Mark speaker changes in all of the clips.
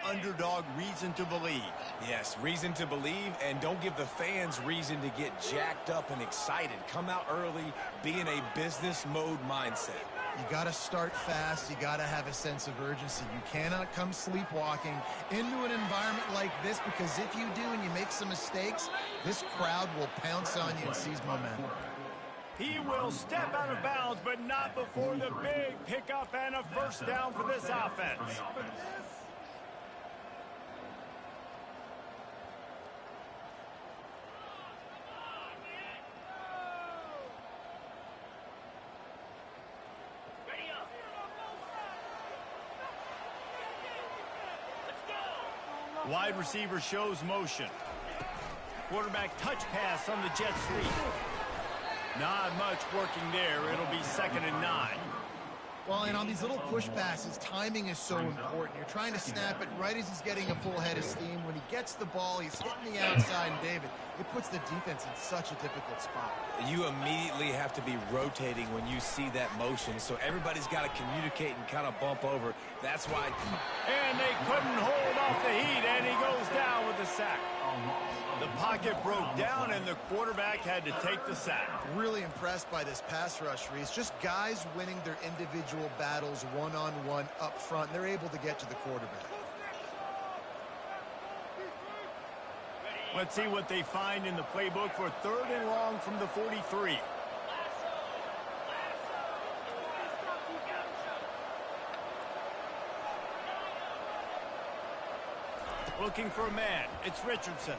Speaker 1: underdog reason to believe.
Speaker 2: Yes, reason to believe, and don't give the fans reason to get jacked up and excited. Come out early, be in a business mode mindset.
Speaker 3: You got to start fast. You got to have a sense of urgency. You cannot come sleepwalking into an environment like this, because if you do and you make some mistakes, this crowd will pounce on you and seize momentum.
Speaker 1: He will step out of bounds, but not before the big pickup and a first down for this offense. Wide receiver shows motion. Quarterback touch pass on the jet sweep. Not much working there. It'll be 2nd and 9.
Speaker 3: Well, and on these little push passes, timing is so important. You're trying to snap it right as he's getting a full head of steam. When he gets the ball, he's hitting the outside, and David, it puts the defense in such a difficult spot.
Speaker 2: You immediately have to be rotating when you see that motion, so everybody's got to communicate and kind of bump over. That's why.
Speaker 1: And they couldn't hold off the heat, and he goes down with the sack. The pocket broke down, and the quarterback had to take the sack.
Speaker 3: Really impressed by this pass rush, Reese. Just guys winning their individual battles one-on-one up front. They're able to get to the quarterback.
Speaker 1: Let's see what they find in the playbook for 3rd and long from the 43. Looking for a man. It's Richardson.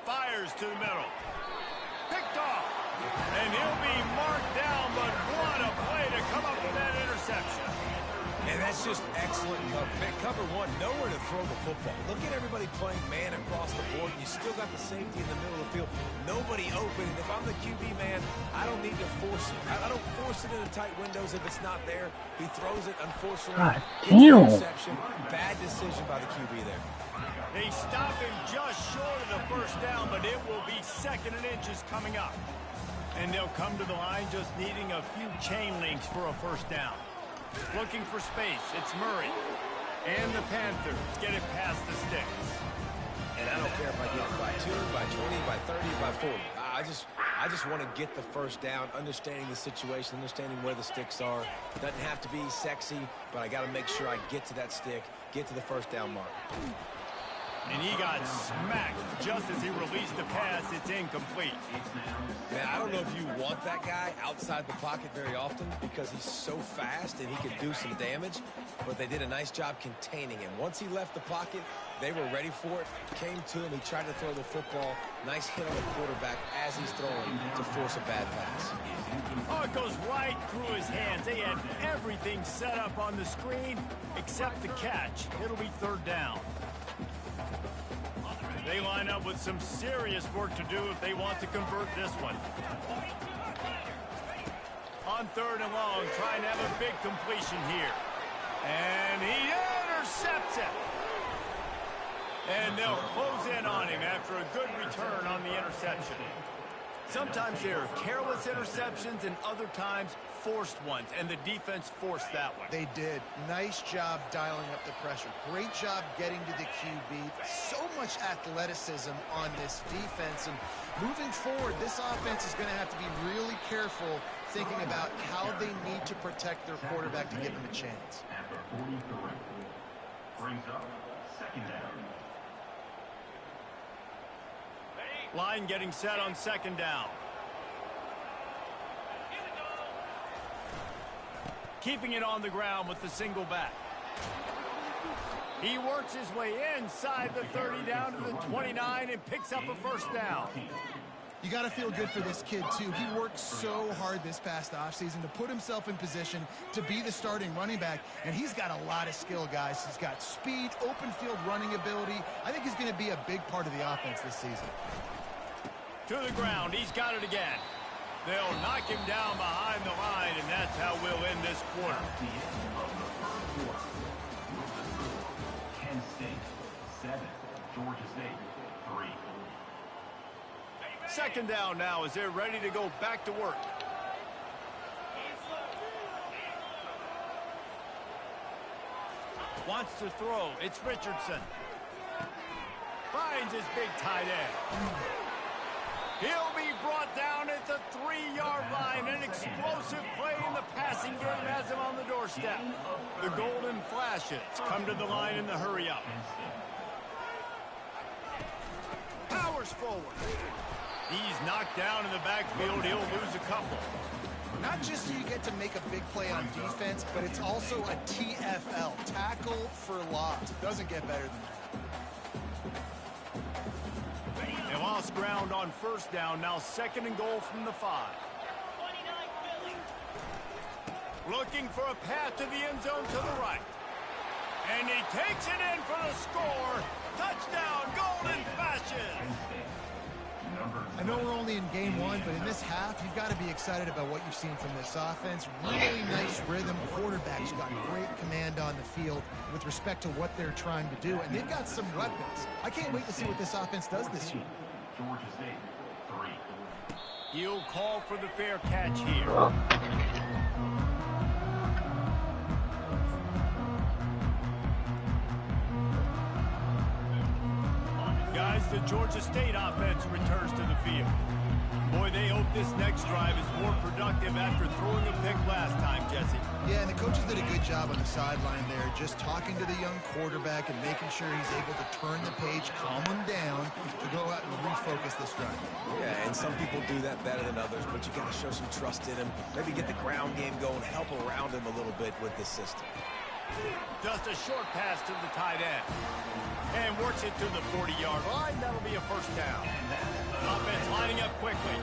Speaker 1: Fires to the middle. Picked off. And he'll be marked down, but what a play to come up with that interception.
Speaker 2: And that's just excellent cover. Cover one, nowhere to throw the football. Look at everybody playing man across the board. You still got the safety in the middle of the field. Nobody open. And if I'm the QB, man, I don't need to force it. I don't force it into tight windows if it's not there. He throws it, unfortunately.
Speaker 4: God damn.
Speaker 2: Interception. Bad decision by the QB there.
Speaker 1: They stop him just short of the first down, but it will be 2nd and inches coming up. And they'll come to the line just needing a few chain links for a first down. Looking for space. It's Murray. And the Panthers get it past the sticks.
Speaker 2: And I don't care if I get it by 2, by 20, by 30, by 40. I just want to get the first down, understanding the situation, understanding where the sticks are. Doesn't have to be sexy, but I got to make sure I get to that stick, get to the first down mark.
Speaker 1: And he got smacked just as he released the pass. It's incomplete.
Speaker 2: Man, I don't know if you want that guy outside the pocket very often because he's so fast and he can do some damage, but they did a nice job containing him. Once he left the pocket, they were ready for it. Came to him. He tried to throw the football. Nice hit on the quarterback as he's throwing to force a bad pass.
Speaker 1: Oh, it goes right through his hands. They had everything set up on the screen except the catch. It'll be 3rd down. They line up with some serious work to do if they want to convert this one. On 3rd and long, trying to have a big completion here. And he intercepts it. And they'll close in on him after a good return on the interception. Sometimes there are careless interceptions and other times forced ones, and the defense forced that one.
Speaker 3: They did. Nice job dialing up the pressure. Great job getting to the QB. So much athleticism on this defense. And moving forward, this offense is going to have to be really careful thinking about how they need to protect their quarterback to give him a chance.
Speaker 5: After 43, brings up 2nd down.
Speaker 1: Line getting set on 2nd down. Keeping it on the ground with the single back. He works his way inside the 30 down to the 29 and picks up a first down.
Speaker 3: You got to feel good for this kid, too. He worked so hard this past offseason to put himself in position to be the starting running back, and he's got a lot of skill, guys. He's got speed, open field running ability. I think he's going to be a big part of the offense this season.
Speaker 1: To the ground. He's got it again. They'll knock him down behind the line, and that's how we'll end this quarter.
Speaker 5: Penn State, 7. Georgia State, 3.
Speaker 1: 2nd down now as they're ready to go back to work. Wants to throw. It's Richardson. Finds his big tight end. He'll be brought down at the 3-yard line. An explosive play in the passing game has him on the doorstep. The Golden Flashes come to the line in the hurry-up. Powers forward. He's knocked down in the backfield. He'll lose a couple.
Speaker 3: Not just do you get to make a big play on defense, but it's also a TFL, tackle for loss. Doesn't get better than that.
Speaker 1: They lost ground on first down. Now 2nd and goal from the 5. Looking for a path to the end zone to the right. And he takes it in for the score. Touchdown, Golden Flashes.
Speaker 3: I know we're only in game 1, but in this half, you've got to be excited about what you've seen from this offense. Really nice rhythm. Quarterback's got great command on the field with respect to what they're trying to do, and they've got some weapons. I can't wait to see what this offense does this year.
Speaker 5: Georgia State, 3.
Speaker 1: He'll call for the fair catch here. Guys, the Georgia State offense returns to the field. Boy, they hope this next drive is more productive after throwing a pick last time, Jesse.
Speaker 3: Yeah, and the coaches did a good job on the sideline there, just talking to the young quarterback and making sure he's able to turn the page, calm him down, to go out and refocus this drive.
Speaker 2: Yeah, and some people do that better than others, but you got to show some trust in him. Maybe get the ground game going, help around him a little bit with this system.
Speaker 1: Just a short pass to the tight end. And works it to the 40-yard line. That'll be a first down. Offense lining up quickly.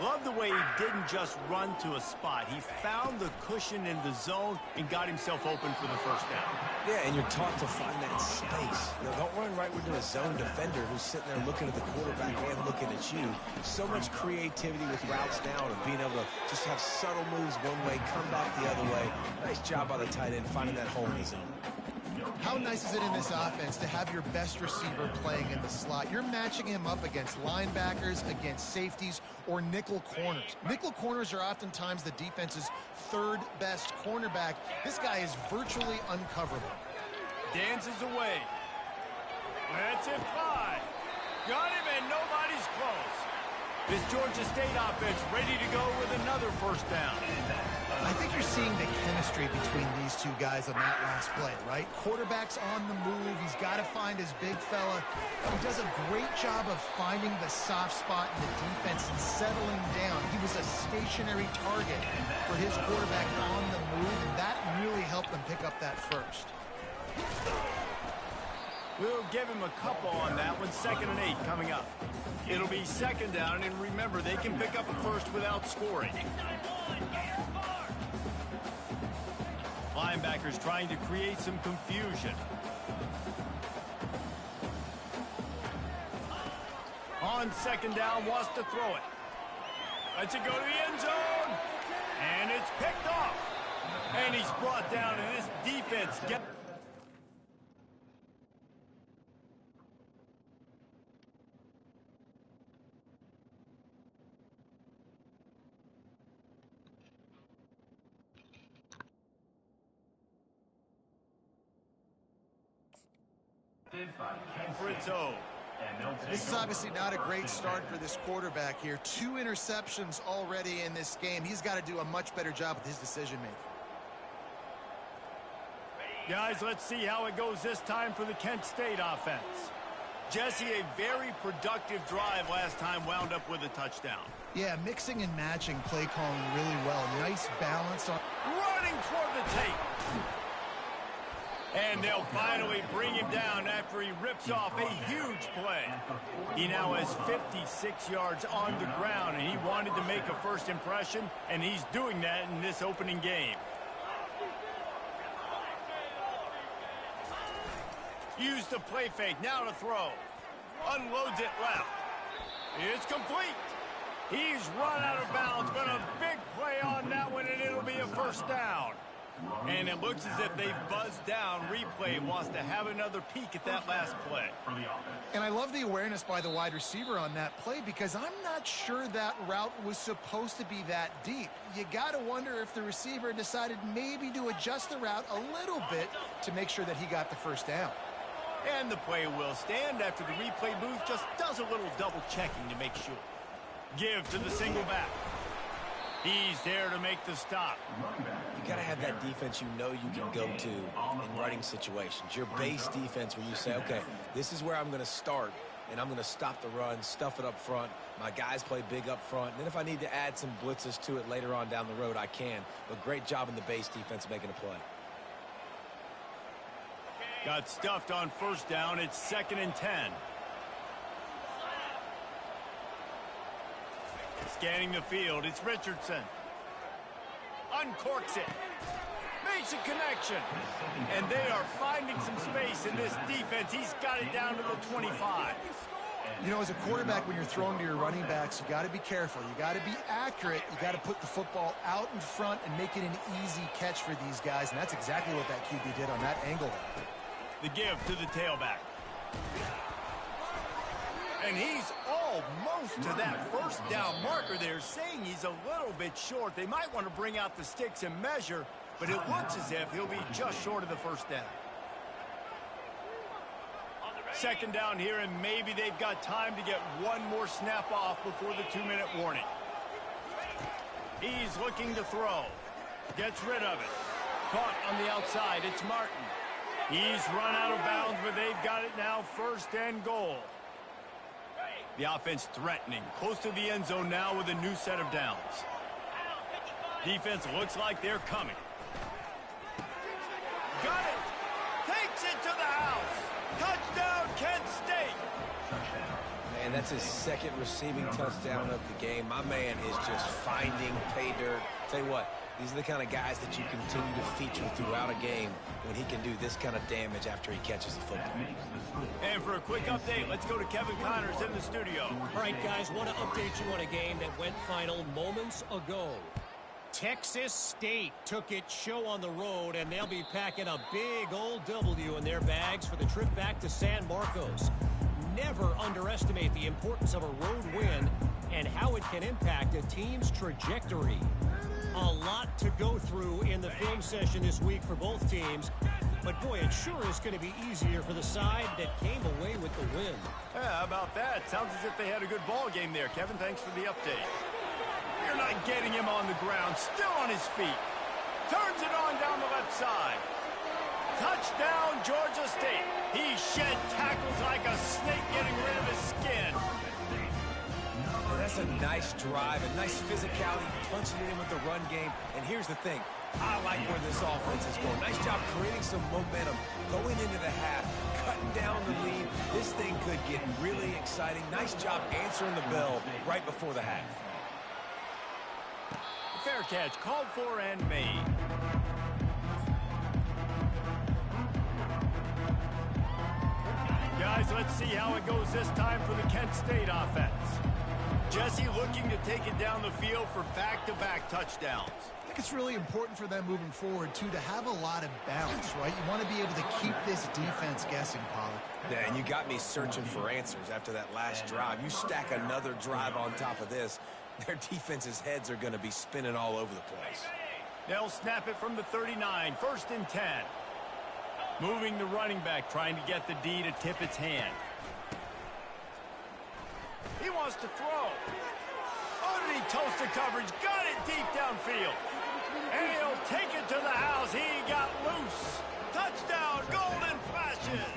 Speaker 1: Love the way he didn't just run to a spot. He found the cushion in the zone and got himself open for the first down.
Speaker 2: Yeah, and you're taught to find that space. You know, don't run right into a zone defender who's sitting there looking at the quarterback and looking at you. So much creativity with routes down and being able to just have subtle moves one way, come back the other way. Nice job by the tight end finding that hole in the zone.
Speaker 3: How nice is it in this offense to have your best receiver playing in the slot? You're matching him up against linebackers, against safeties, or nickel corners. Nickel corners are oftentimes the defense's 3rd best cornerback. This guy is virtually uncoverable.
Speaker 1: Dances away. Lets it fly. Got him, and nobody's close. This Georgia State offense ready to go with another first down.
Speaker 3: I think you're seeing the chemistry between these two guys on that last play, right? Quarterback's on the move. He's got to find his big fella. He does a great job of finding the soft spot in the defense and settling down. He was a stationary target for his quarterback on the move, and that really helped them pick up that first.
Speaker 1: We'll give him a couple on that one. 2nd and 8 coming up. It'll be 2nd down, and remember, they can pick up a first without scoring. Linebackers trying to create some confusion. On 2nd down, wants to throw it. Lets it go to the end zone. And it's picked off. And he's brought down, and this defense gets... Fritzo.
Speaker 3: This is obviously not a great start for this quarterback here. 2 interceptions already in this game. He's got to do a much better job with his decision-making.
Speaker 1: Guys, let's see how it goes this time for the Kent State offense. Jesse, a very productive drive last time, wound up with a touchdown.
Speaker 3: Yeah, mixing and matching play calling really well. Nice balance on...
Speaker 1: Running toward the tape. And they'll finally bring him down after he rips off a huge play. He now has 56 yards on the ground, and he wanted to make a first impression, and he's doing that in this opening game. Use the play fake, now to throw. Unloads it left. It's complete. He's run out of bounds, but a big play on that one, and it'll be a first down. And it looks as if they've buzzed down. Replay wants to have another peek at that last play.
Speaker 3: And I love the awareness by the wide receiver on that play because I'm not sure that route was supposed to be that deep. You got to wonder if the receiver decided maybe to adjust the route a little bit to make sure that he got the first down.
Speaker 1: And the play will stand after the replay booth just does a little double checking to make sure. Give to the single back. He's there to make the stop.
Speaker 2: You got to have that defense you know you can go to in running situations. Your base defense where you say, okay, this is where I'm going to start, and I'm going to stop the run, stuff it up front. My guys play big up front. And then if I need to add some blitzes to it later on down the road, I can. But great job in the base defense making a play.
Speaker 1: Got stuffed on first down. It's 2nd and 10. Scanning the field, it's Richardson. Uncorks it. Makes a connection. And they are finding some space in this defense. He's got it down to the 25.
Speaker 3: You know, as a quarterback, when you're throwing to your running backs, you got to be careful. You got to be accurate. You got to put the football out in front and make it an easy catch for these guys. And that's exactly what that QB did on that angle.
Speaker 1: The give to the tailback. And he's almost to that first down marker there, saying he's a little bit short. They might want to bring out the sticks and measure, but it looks as if he'll be just short of the first down. 2nd down here, and maybe they've got time to get one more snap off before the 2-minute warning. He's looking to throw. Gets rid of it. Caught on the outside. It's Martin. He's run out of bounds, but they've got it now 1st and goal. The offense threatening, close to the end zone now with a new set of downs. Defense looks like they're coming. Got it! Takes it to the house! Touchdown, Kent State!
Speaker 2: Man, that's his 2nd receiving touchdown of the game. My man is just finding pay dirt. Tell you what, these are the kind of guys that you continue to feature throughout a game when he can do this kind of damage after he catches the football.
Speaker 1: And for a quick update, let's go to Kevin Connors in the studio.
Speaker 4: All right, guys, want to update you on a game that went final moments ago. Texas State took its show on the road, and they'll be packing a big old W in their bags for the trip back to San Marcos. Never underestimate the importance of a road win and how it can impact a team's trajectory. A lot to go through in the film session this week for both teams, but boy, it sure is going to be easier for the side that came away with the win.
Speaker 1: Yeah, how about that? Sounds as if they had a good ball game there. Kevin, thanks for the update. You're not getting him on the ground, still on his feet. Turns it on down the left side. Touchdown, Georgia State. He shed tackles like a snake getting rid of his skin.
Speaker 2: That's a nice drive, a nice physicality, punching it in with the run game. And here's the thing. I like where this offense is going. Nice job creating some momentum going into the half, cutting down the lead. This thing could get really exciting. Nice job answering the bell right before the half.
Speaker 1: Fair catch called for and made. Guys, let's see how it goes this time for the Kent State offense. Jesse looking to take it down the field for back-to-back touchdowns.
Speaker 3: I think it's really important for them moving forward, too, to have a lot of balance, right? You want to be able to keep this defense guessing, Pollard.
Speaker 2: Yeah, and you got me searching for answers after that last drive. You stack another drive on top of this, their defense's heads are going to be spinning all over the place.
Speaker 1: They'll snap it from the 39, 1st and 10. Moving the running back, trying to get the D to tip its hand. He wants to throw. Underneath toast the coverage. Got it deep downfield. And he'll take it to the house. He got loose. Touchdown, Golden Flashes.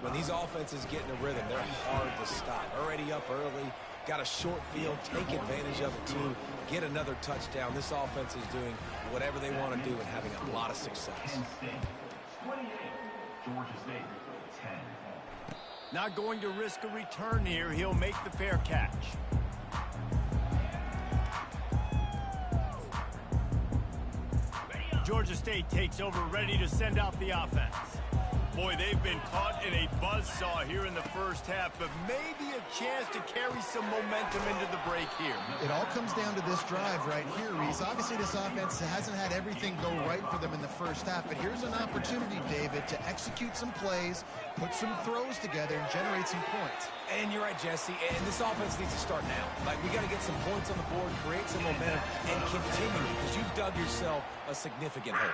Speaker 2: When these offenses get in a rhythm, they're hard to stop. Already up early. Got a short field. Take advantage of it, too. Get another touchdown. This offense is doing whatever they want to do and having a lot of success.
Speaker 5: 28, Georgia State, 10.
Speaker 1: Not going to risk a return here. He'll make the fair catch. Georgia State takes over, ready to send out the offense. Boy, they've been caught in a buzzsaw here in the first half, but maybe a chance to carry some momentum into the break here.
Speaker 3: It all comes down to this drive right here, Reese. Obviously, this offense hasn't had everything go right for them in the first half, but here's an opportunity, David, to execute some plays, put some throws together, and generate some points.
Speaker 2: And you're right, Jesse, and this offense needs to start now. Like, we got to get some points on the board, create some momentum, and continue, because you've dug yourself a significant hole.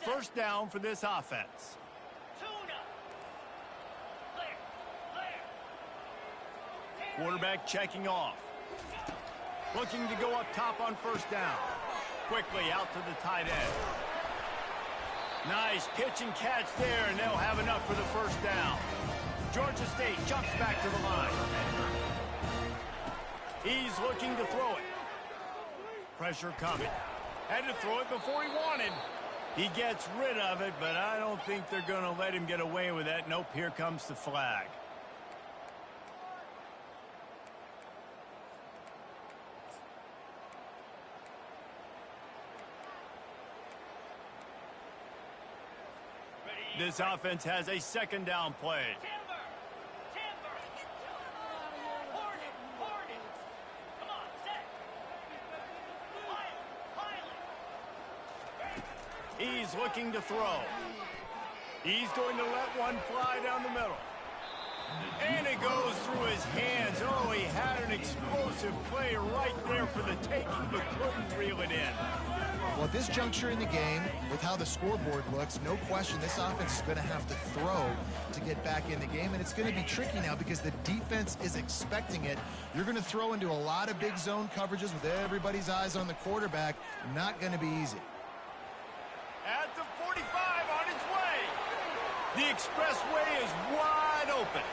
Speaker 1: First down for this offense. Quarterback checking off. Looking to go up top on first down. Quickly out to the tight end. Nice pitch and catch there, and they'll have enough for the first down. Georgia State jumps back to the line. He's looking to throw it. Pressure coming. Had to throw it before he wanted. He gets rid of it, but I don't think they're going to let him get away with that. Nope, here comes the flag. This offense has a second down play. He's looking to throw. He's going to let one fly down the middle. And it goes through his hands. Oh, he had an explosive play right there for the taking, but couldn't reel it in.
Speaker 3: Well, at this juncture in the game, with how the scoreboard looks, no question this offense is going to have to throw to get back in the game, and it's going to be tricky now because the defense is expecting it. You're going to throw into a lot of big zone coverages with everybody's eyes on the quarterback. Not going to be easy.
Speaker 1: At the 45 on its way. The expressway is wide open.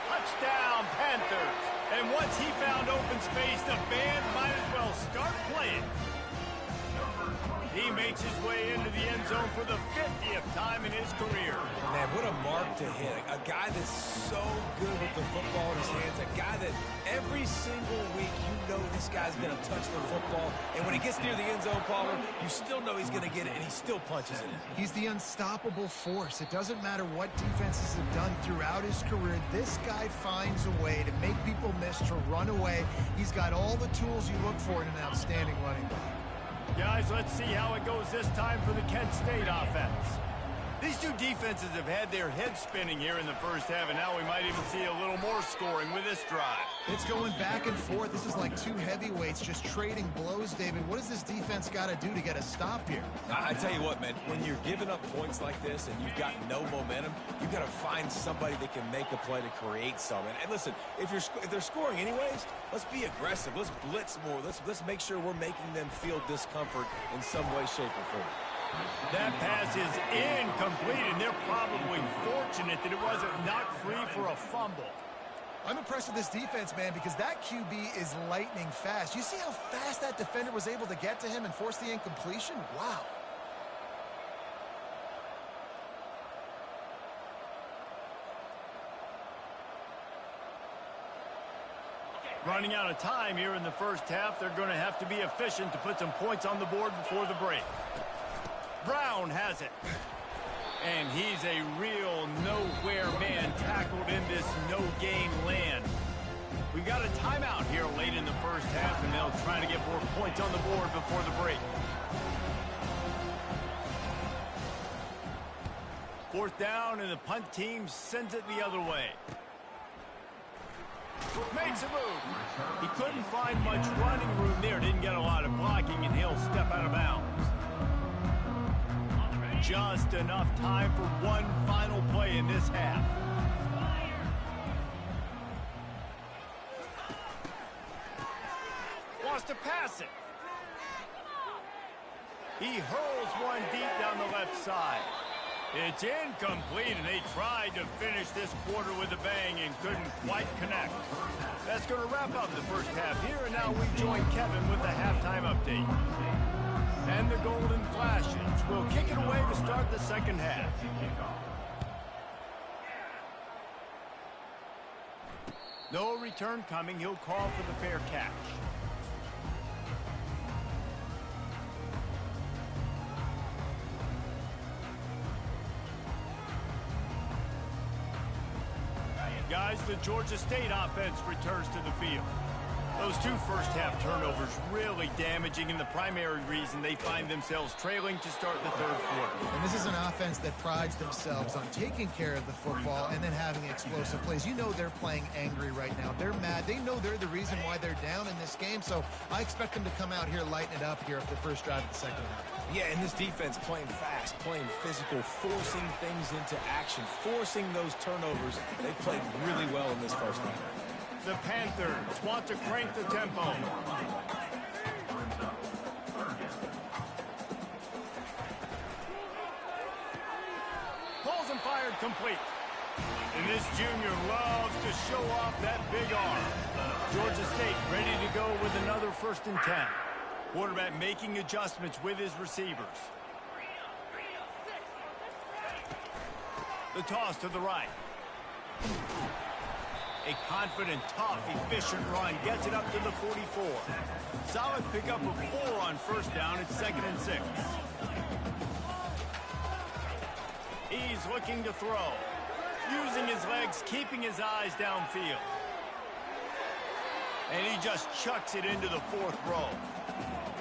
Speaker 1: Touchdown, Panthers. And once he found open space, the band might as well start playing. He makes his way into the end zone for the 50th time in his career.
Speaker 2: Man, what a mark to hit. A guy that's so good with the football in his hands. A guy that every single week you know this guy's going to touch the football. And when he gets near the end zone, Palmer, you still know he's going to get it, and he still punches it in.
Speaker 3: He's the unstoppable force. It doesn't matter what defenses have done throughout his career. This guy finds a way to make people miss, to run away. He's got all the tools you look for in an outstanding running back.
Speaker 1: Guys, let's see how it goes this time for the Kent State offense. These two defenses have had their heads spinning here in the first half, and now we might even see a little more scoring with this drive.
Speaker 3: It's going back and forth. This is like two heavyweights just trading blows, David. What does this defense got to do to get a stop here?
Speaker 2: I tell you what, man, when you're giving up points like this and you've got no momentum, you've got to find somebody that can make a play to create some. And listen, if they're scoring anyways, let's be aggressive. Let's blitz more. Let's make sure we're making them feel discomfort in some way, shape, or form.
Speaker 1: That pass is incomplete, and they're probably fortunate that it wasn't knocked free for a fumble.
Speaker 3: I'm impressed with this defense, man, because that QB is lightning fast. You see how fast that defender was able to get to him and force the incompletion? Wow.
Speaker 1: Running out of time here in the first half, they're going to have to be efficient to put some points on the board before the break. Brown has it. And he's a real nowhere man tackled in this no-game land. We've got a timeout here late in the first half, and they'll try to get more points on the board before the break. Fourth down, and the punt team sends it the other way. Makes a move. He couldn't find much running room there. Didn't get a lot of blocking, and he'll step out of bounds. Just enough time for one final play in this half. Wants to pass it. He hurls one deep down the left side. It's incomplete, and they tried to finish this quarter with a bang and couldn't quite connect. That's going to wrap up the first half here, and now we join Kevin with the halftime update. And the Golden Flashes will kick it away to start the second half. No return coming. He'll call for the fair catch. the Georgia State offense returns to the field. Those two first-half turnovers really damaging, and the primary reason they find themselves trailing to start the third quarter.
Speaker 3: And this is an offense that prides themselves on taking care of the football and then having explosive plays. You know they're playing angry right now. They're mad. They know they're the reason why they're down in this game, so I expect them to come out here, lighten it up here at the first drive of the second half.
Speaker 2: Yeah, and this defense playing fast, playing physical, forcing things into action, forcing those turnovers. They played really well in this first half.
Speaker 1: The Panthers want to crank the tempo. Pulls and fired complete. And this junior loves to show off that big arm. Georgia State ready to go with another 1st and 10. Quarterback making adjustments with his receivers. The toss to the right. A confident, tough, efficient run gets it up to the 44. Solid pickup of 4 on 1st down. It's 2nd and 6. He's looking to throw. Using his legs, keeping his eyes downfield. And he just chucks it into the 4th row.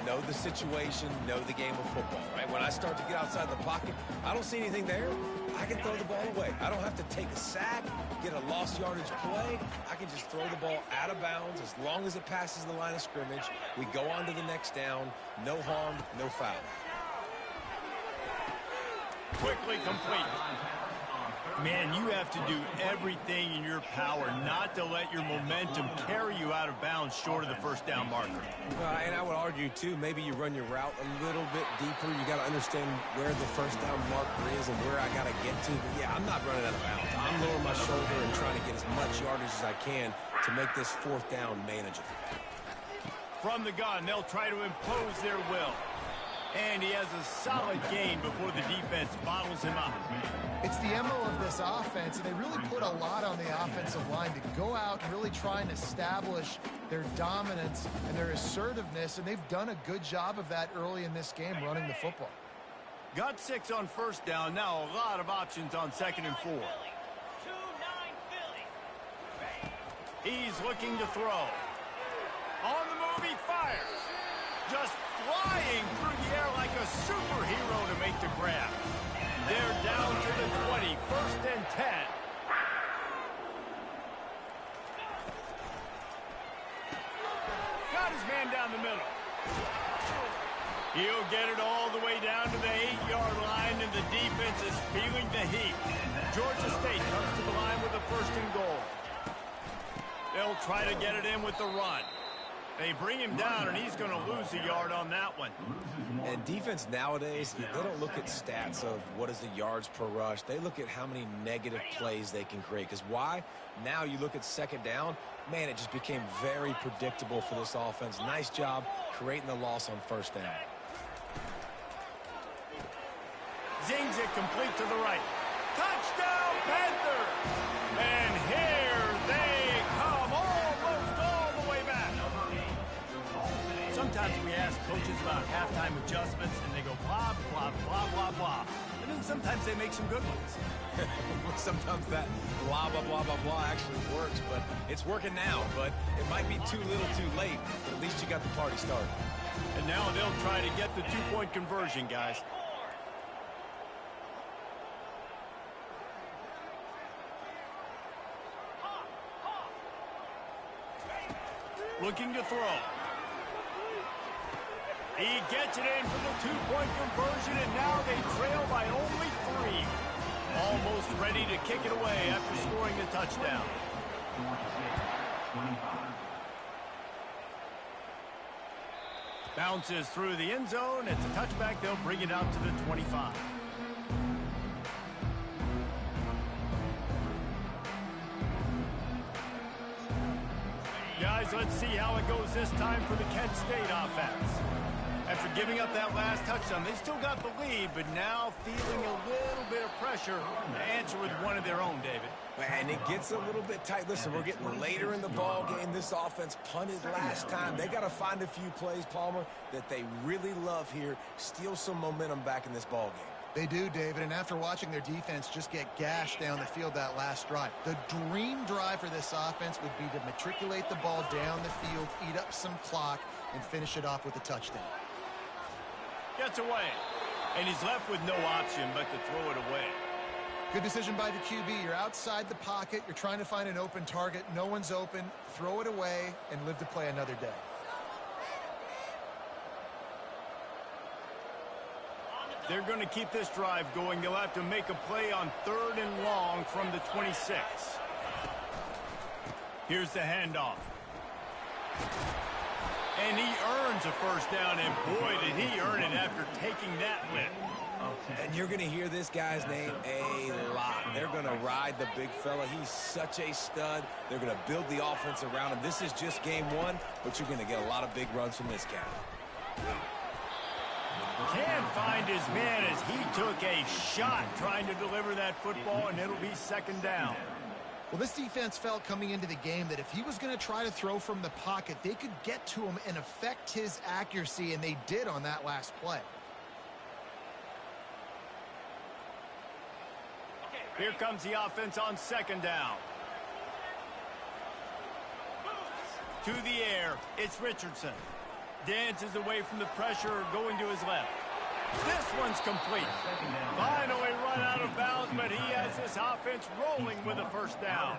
Speaker 2: Know the situation, know the game of football, right? When I start to get outside the pocket, I don't see anything there. I can throw the ball away. I don't have to take a sack, get a lost yardage play. I can just throw the ball out of bounds as long as it passes the line of scrimmage. We go on to the next down. No harm, no foul.
Speaker 1: Quickly complete. Man, you have to do everything in your power not to let your momentum carry you out of bounds short of the 1st down marker.
Speaker 2: And I would argue, too, maybe you run your route a little bit deeper. You got to understand where the 1st down marker is and where I got to get to. But, yeah, I'm not running out of bounds. I'm lowering my shoulder and trying to get as much yardage as I can to make this 4th down manageable.
Speaker 1: From the gun, they'll try to impose their will. And he has a solid gain before the defense bottles him up.
Speaker 3: It's the MO of this offense, and they really put a lot on the offensive line to go out and really try and establish their dominance and their assertiveness, and they've done a good job of that early in this game running the football.
Speaker 1: Got 6 on 1st down. Now a lot of options on 2nd and 4. He's looking to throw. On the move, he fires. Just flying through the air like a superhero to make the grab. They're down to the 20, 1st and 10. Got his man down the middle. He'll get it all the way down to the 8-yard line, and the defense is feeling the heat. Georgia State comes to the line with a 1st and goal. They'll try to get it in with the run. They bring him down, and he's going to lose a yard on that one.
Speaker 2: And defense nowadays, they don't look at stats of what is the yards per rush. They look at how many negative plays they can create. Because why? Now you look at 2nd down, man, it just became very predictable for this offense. Nice job creating the loss on 1st down.
Speaker 1: Zings it complete to the right. Touchdown, Panthers! And here they come, almost all the way back. Sometimes we ask coaches about halftime adjustments, and they go blah, blah, blah, blah, blah. And then sometimes they make some good ones.
Speaker 2: Sometimes that blah, blah, blah, blah, blah actually works, but it's working now. But it might be too little too late, but at least you got the party started.
Speaker 1: And now they'll try to get the 2-point conversion, guys. Looking to throw. He gets it in for the 2-point conversion, and now they trail by only 3. Almost ready to kick it away after scoring the touchdown. Bounces through the end zone. It's a touchback. They'll bring it out to the 25. Guys, let's see how it goes this time for the Kent State offense. After giving up that last touchdown, they still got the lead, but now feeling a little bit of pressure to answer with one of their own, David.
Speaker 2: And it gets a little bit tight. Listen, we're getting later in the ball game. This offense punted last time. They got to find a few plays, Palmer, that they really love here. Steal some momentum back in this ball game.
Speaker 3: They do, David, and after watching their defense just get gashed down the field that last drive, the dream drive for this offense would be to matriculate the ball down the field, eat up some clock, and finish it off with a touchdown.
Speaker 1: Gets away, and he's left with no option but to throw it away.
Speaker 3: Good decision by the QB. You're outside the pocket. You're trying to find an open target. No one's open. Throw it away and live to play another day.
Speaker 1: They're going to keep this drive going. They'll have to make a play on 3rd and long from the 26. Here's the handoff. And he earns a first down, and boy, did he earn it after taking that lift.
Speaker 2: And you're going to hear this guy's name a lot. They're going to ride the big fella. He's such a stud. They're going to build the offense around him. This is just game one, but you're going to get a lot of big runs from this guy.
Speaker 1: Can't find his man as he took a shot trying to deliver that football, and it'll be 2nd down.
Speaker 3: Well, this defense felt coming into the game that if he was going to try to throw from the pocket, they could get to him and affect his accuracy, and they did on that last play.
Speaker 1: Here comes the offense on 2nd down. To the air, it's Richardson. Dances away from the pressure, going to his left. This one's complete. Finally run out of bounds, but he has this offense rolling with a first down.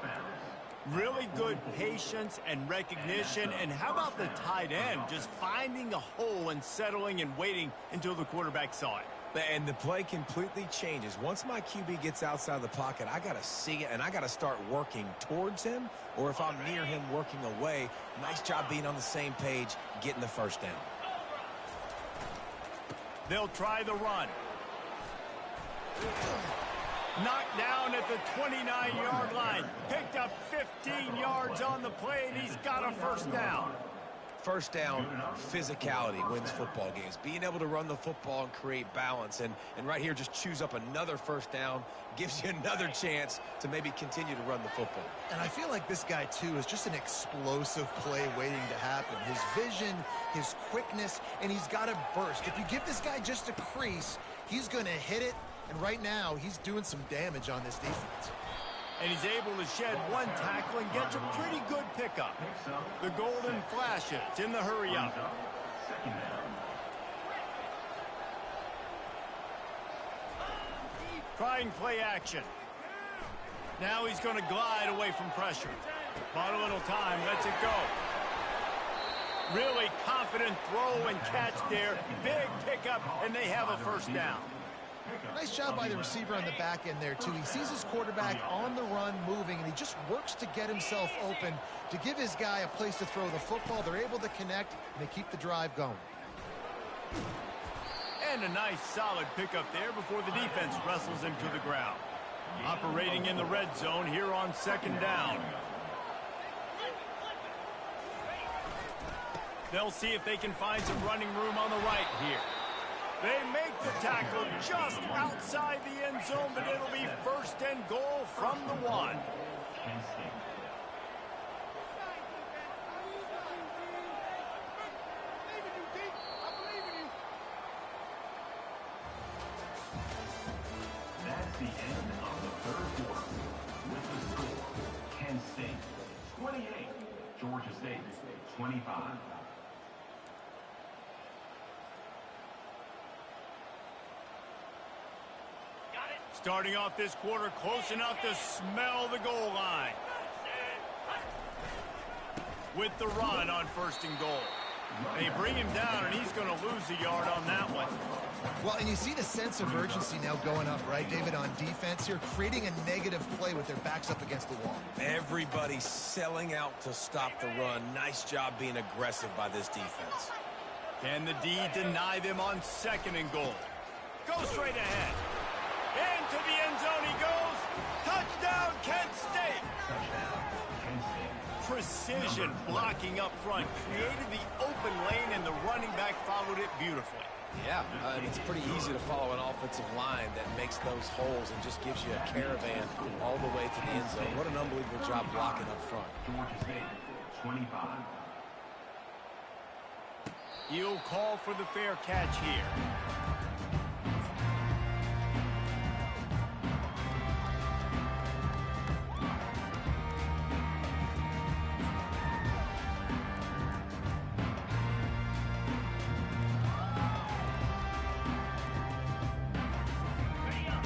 Speaker 1: Really good patience and recognition. And how about the tight end just finding a hole and settling and waiting until the quarterback saw it?
Speaker 2: And the play completely changes. Once my QB gets outside the pocket, I got to see it, and I got to start working towards him, or if I'm near him, working away. Nice job being on the same page, getting the first down.
Speaker 1: They'll try the run. Knocked down at the 29-yard line. Picked up 15 yards on the play, and he's got a first down.
Speaker 2: First down, physicality wins football games. Being able to run the football and create balance. And right here, just choose up another first down, gives you another chance to maybe continue to run the football.
Speaker 3: And I feel like this guy, too, is just an explosive play waiting to happen. His vision, his quickness, and he's got a burst. If you give this guy just a crease, he's going to hit it. And right now, he's doing some damage on this defense.
Speaker 1: And he's able to shed one tackle and gets a pretty good pickup. The golden flashes in the hurry up. Trying play action. Now he's going to glide away from pressure. Bought a little time, lets it go. Really confident throw and catch there. Big pickup, and they have a first down.
Speaker 3: Nice job by the receiver on the back end there, too. He sees his quarterback on the run moving, and he just works to get himself open to give his guy a place to throw the football. They're able to connect, and they keep the drive going.
Speaker 1: And a nice solid pickup there before the defense wrestles him to the ground. Operating in the red zone here on 2nd down. They'll see if they can find some running room on the right here. They make the tackle just outside the end zone, but it'll be 1st and goal from the 1.
Speaker 5: That's the end of the 3rd quarter. With the score, Kent State 28, Georgia State 25.
Speaker 1: Starting off this quarter close enough to smell the goal line. With the run on 1st and goal. They bring him down, and he's going to lose a yard on that one.
Speaker 3: Well, and you see the sense of urgency now going up, right, David, on defense here, creating a negative play with their backs up against the wall.
Speaker 2: Everybody's selling out to stop the run. Nice job being aggressive by this defense.
Speaker 1: Can the D deny them on 2nd and goal? Go straight ahead. Into the end zone he goes. Touchdown, Kent State. Precision blocking up front. Created the open lane, and the running back followed it beautifully.
Speaker 2: Yeah, it's pretty easy to follow an offensive line that makes those holes and just gives you a caravan all the way to the end zone. What an unbelievable job blocking up front.
Speaker 5: Georgia State 25.
Speaker 1: He'll call for the fair catch here.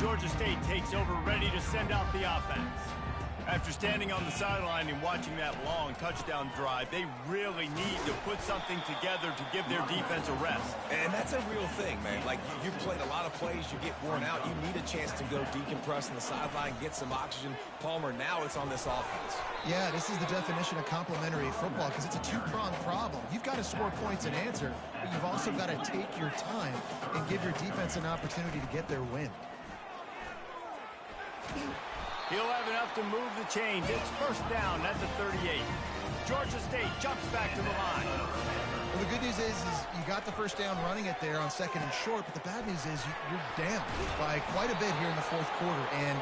Speaker 1: Georgia State takes over, ready to send out the offense. After standing on the sideline and watching that long touchdown drive, they really need to put something together to give their defense a rest.
Speaker 2: And that's a real thing, man. Like, you've played a lot of plays, you get worn out. You need a chance to go decompress on the sideline, get some oxygen. Palmer, now it's on this offense.
Speaker 3: Yeah, this is the definition of complementary football because it's a two-pronged problem. You've got to score points and answer, but you've also got to take your time and give your defense an opportunity to get their win.
Speaker 1: He'll have enough to move the chains. It's first down at the 38. Georgia State jumps back to the line.
Speaker 3: Well, the good news is you got the first down running it there on 2nd and short, but the bad news is you're down by quite a bit here in the 4th quarter, and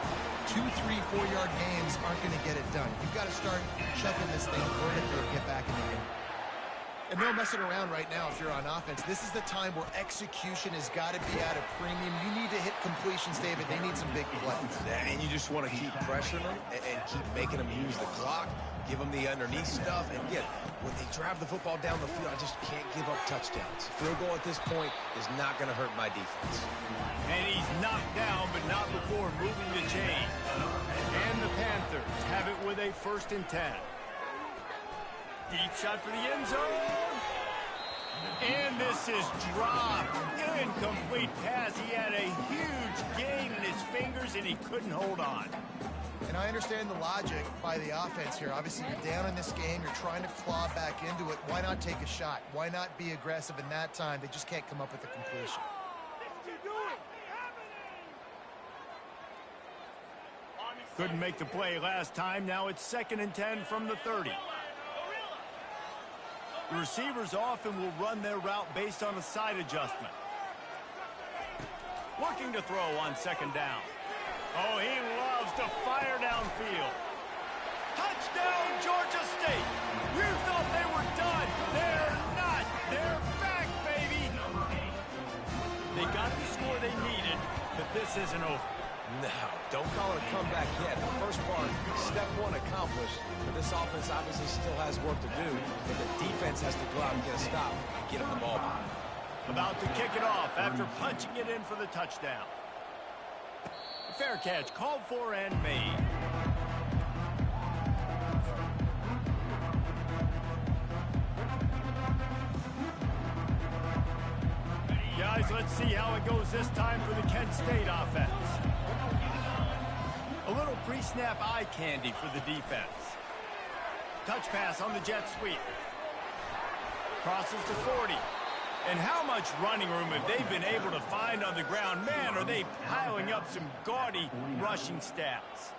Speaker 3: 2, 3, 4-yard gains aren't going to get it done. You've got to start chucking this thing vertically to get back in the game. And no messing around right now if you're on offense. This is the time where execution has got to be at a premium. You need to hit completions, David. They need some big plays.
Speaker 2: And you just want to keep pressuring them and keep making them use the clock, give them the underneath stuff. And again, when they drive the football down the field, I just can't give up touchdowns. Field goal at this point is not going to hurt my defense.
Speaker 1: And he's knocked down, but not before moving the chain. And the Panthers have it with a 1st and 10. Deep shot for the end zone. And this is dropped. Incomplete pass. He had a huge gain in his fingers, and he couldn't hold on.
Speaker 3: And I understand the logic by the offense here. Obviously, you're down in this game. You're trying to claw back into it. Why not take a shot? Why not be aggressive in that time? They just can't come up with a completion.
Speaker 1: Couldn't make the play last time. Now it's 2nd and 10 from the 30. The receivers often will run their route based on a side adjustment. Looking to throw on 2nd down. Oh, he loves to fire downfield. Touchdown, Georgia State. You thought they were done. They're not. They're back, baby. They got the score they needed, but this isn't over.
Speaker 2: No, don't call it a comeback yet. The first part, step 1 accomplished. But this offense obviously still has work to do. But the defense has to go out and get a stop and get them the ball back.
Speaker 1: About to kick it off after punching it in for the touchdown. Fair catch called for and made. Guys, let's see how it goes this time for the Kent State offense. A little pre-snap eye candy for the defense. Touch pass on the jet sweep. Crosses to 40. And how much running room have they been able to find on the ground? Man, are they piling up some gaudy rushing stats.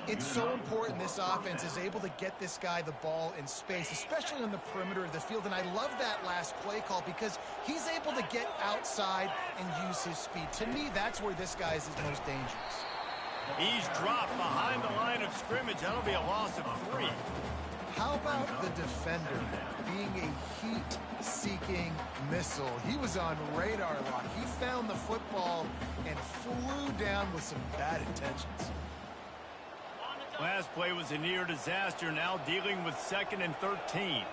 Speaker 3: It's so important this offense is able to get this guy the ball in space, especially on the perimeter of the field. And I love that last play call because he's able to get outside and use his speed. To me, that's where this guy is his most dangerous.
Speaker 1: He's dropped behind the line of scrimmage. That'll be a loss of 3.
Speaker 3: How about the defender being a heat-seeking missile? He was on radar lock. He found the football and flew down with some bad intentions.
Speaker 1: Last play was a near disaster. Now dealing with 2nd and 13.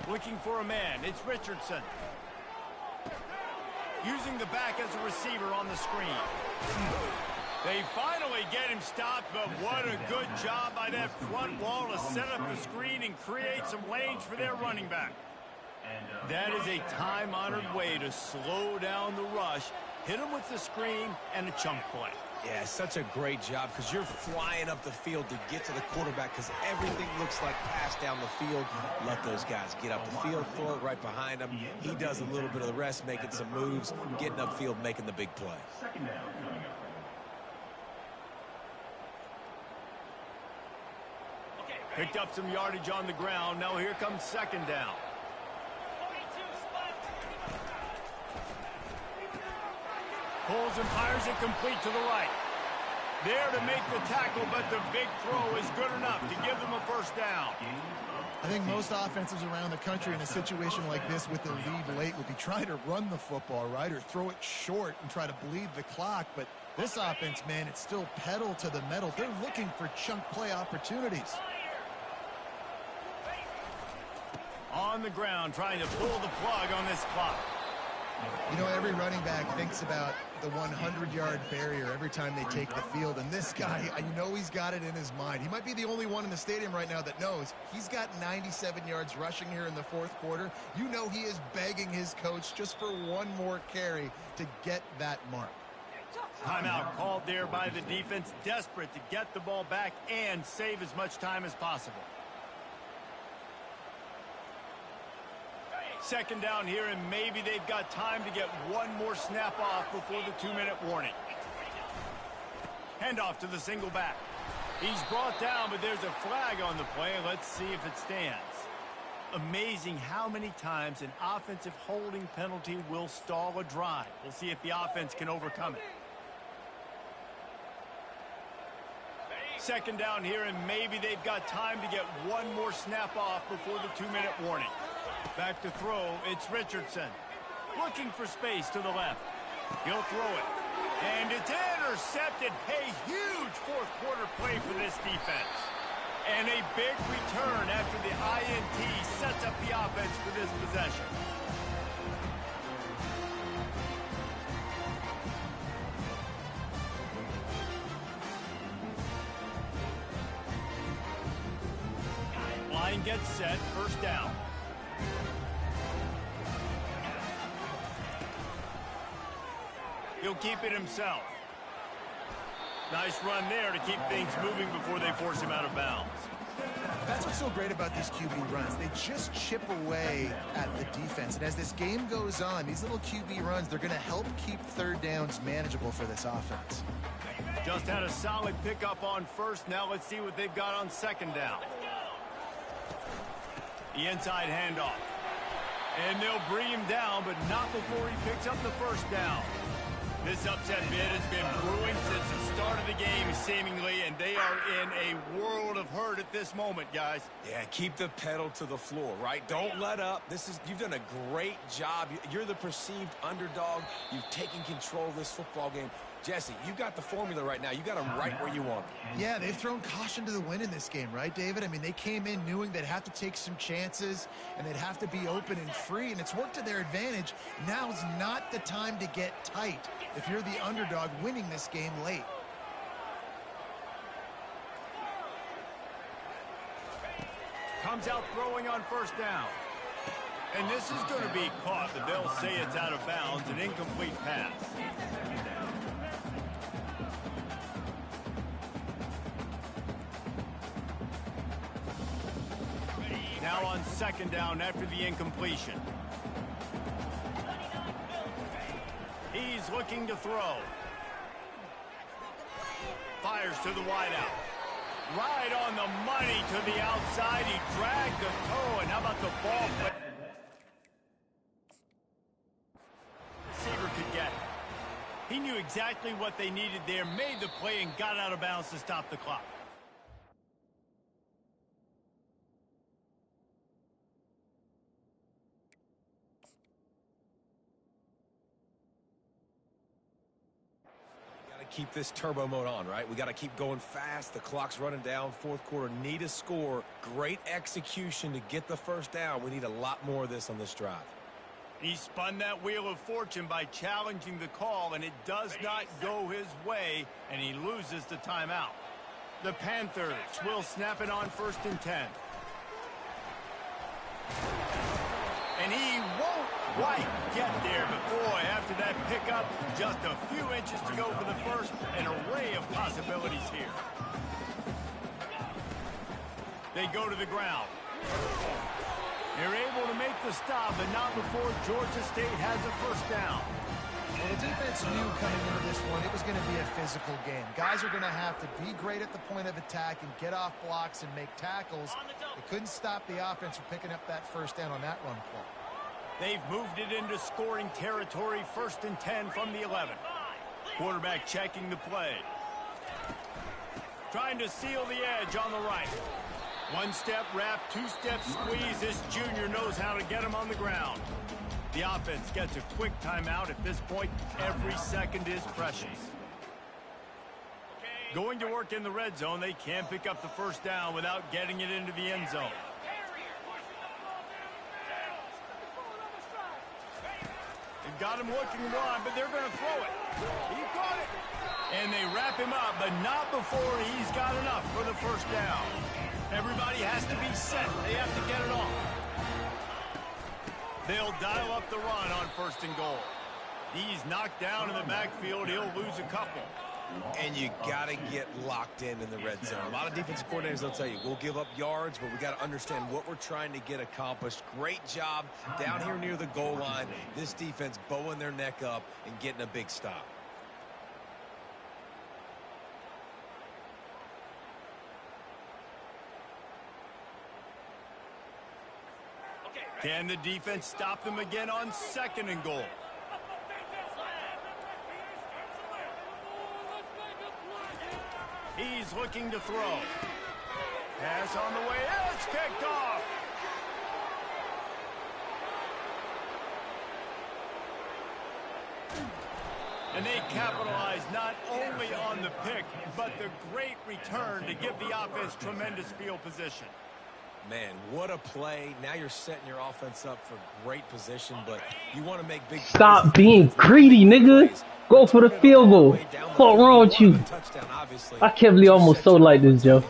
Speaker 1: Looking for a man. It's Richardson. Using the back as a receiver on the screen. They finally get him stopped, but what a good job by that front wall to set up the screen and create some lanes for their running back. That is a time-honored way to slow down the rush, hit him with the screen, and a chunk play.
Speaker 2: Yeah, such a great job because you're flying up the field to get to the quarterback because everything looks like pass down the field. Let those guys get up the field, throw it right behind him. He does a little bit of the rest, making some moves, getting upfield, making the big play.
Speaker 5: 2nd down coming up.
Speaker 1: Picked up some yardage on the ground. Now here comes 2nd down. Pulls and fires it complete to the right. There to make the tackle, but the big throw is good enough to give them a first down.
Speaker 3: I think most offenses around the country in a situation like this with the lead late would be trying to run the football, right, or throw it short and try to bleed the clock. But this offense, man, it's still pedal to the metal. They're looking for chunk play opportunities.
Speaker 1: On the ground, trying to pull the plug on this clock.
Speaker 3: You know, every running back thinks about the 100-yard barrier every time they take the field, and this guy, you know he's got it in his mind. He might be the only one in the stadium right now that knows he's got 97 yards rushing here in the fourth quarter. You know he is begging his coach just for one more carry to get that mark.
Speaker 1: Timeout called there by the defense, desperate to get the ball back and save as much time as possible. Second down here, and maybe they've got time to get one more snap off before the 2-minute warning. Handoff to the single back. He's brought down, but there's a flag on the play. Let's see if it stands. Amazing how many times an offensive holding penalty will stall a drive. We'll see if the offense can overcome it. Second down here, and maybe they've got time to get one more snap off before the 2-minute warning. Back to throw, it's Richardson. Looking for space to the left. He'll throw it. And it's intercepted. A huge fourth quarter play for this defense. And a big return after the INT sets up the offense for this possession. Line gets set, first down. He'll keep it himself. Nice run there to keep things moving before they force him out of bounds.
Speaker 3: That's what's so great about these QB runs. They just chip away at the defense. And as this game goes on, these little QB runs, they're going to help keep third downs manageable for this offense.
Speaker 1: Just had a solid pickup on first. Now let's see what they've got on second down. The inside handoff. And they'll bring him down, but not before he picks up the first down. This upset bid has been brewing since the start of the game, seemingly, and they are in a world of hurt at this moment, guys.
Speaker 2: Yeah, keep the pedal to the floor, right? Don't let up. You've done a great job. You're the perceived underdog. You've taken control of this football game. Jesse, you got the formula right now. You got them right where you want them.
Speaker 3: Yeah, they've thrown caution to the wind in this game, right, David? I mean, they came in knowing they'd have to take some chances and they'd have to be open and free, and it's worked to their advantage. Now's not the time to get tight if you're the underdog winning this game late.
Speaker 1: Comes out throwing on first down. And this is going to be caught, but they'll say it's out of bounds, an incomplete pass. Now on second down after the incompletion. He's looking to throw. Fires to the wideout. Right on the money to the outside. He dragged the toe, and how about the ball play? Receiver could get it. He knew exactly what they needed there, made the play, and got out of bounds to stop the clock.
Speaker 2: Keep this turbo mode on, right? We got to keep going fast. The clock's running down. Fourth quarter, need a score. Great execution to get the first down. We need a lot more of this on this drive.
Speaker 1: He spun that wheel of fortune by challenging the call, and it does not go his way, and he loses the timeout. The Panthers will snap it on 1st and 10. And he won't quite get there, but boy, after that pickup, just a few inches to go for the first. An array of possibilities here. They go to the ground. They're able to make the stop, but not before Georgia State has a first down.
Speaker 3: Well, the defense knew coming into this one it was going to be a physical game. Guys are going to have to be great at the point of attack and get off blocks and make tackles. They couldn't stop the offense from picking up that first down on that run play.
Speaker 1: They've moved it into scoring territory, 1st and 10 from the 11. Quarterback checking the play. Trying to seal the edge on the right. One-step wrap, two-step squeeze. This junior knows how to get him on the ground. The offense gets a quick timeout. At this point, every second is precious. Going to work in the red zone. They can't pick up the first down without getting it into the end zone. got him looking one, but they're going to throw it. He caught it. And they wrap him up, but not before he's got enough for the first down. Everybody has to be set. They have to get it off. They'll dial up the run on 1st and goal. He's knocked down in the backfield. He'll lose a couple.
Speaker 2: And you got to get locked in the red zone. A lot of defensive coordinators, they'll tell you, we'll give up yards, but we got to understand what we're trying to get accomplished. Great job down here near the goal line. This defense bowing their neck up and getting a big stop.
Speaker 1: Can the defense stop them again on 2nd and goal? He's looking to throw. Pass on the way. It's kicked off. And they capitalize not only on the pick, but the great return to give the offense tremendous field position.
Speaker 2: Man, what a play. Now you're setting your offense up for great position, but you want to make big...
Speaker 6: Stop being greedy, nigga. Go for the field goal. What's wrong with you? I can't believe I almost sold like this, Joe.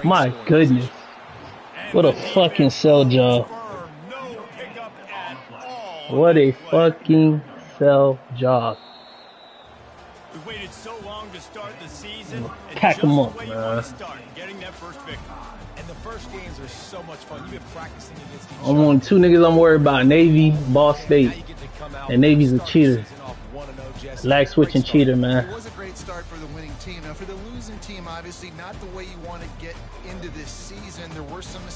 Speaker 6: My goodness. What a fucking sell job. What a fucking sell job.
Speaker 1: We waited so long to start the season.
Speaker 6: Pack them up, man.
Speaker 1: Getting that first victory.
Speaker 2: And the first games are so much fun. You've been practicing against each
Speaker 6: I'm on 2 niggas I'm worried about. Navy, Ball State. And Navy's a cheater. Lag switching cheater, man.
Speaker 3: It was a great start for the winning team. Now, for the losing team, obviously not the way you want to get into this season. There were some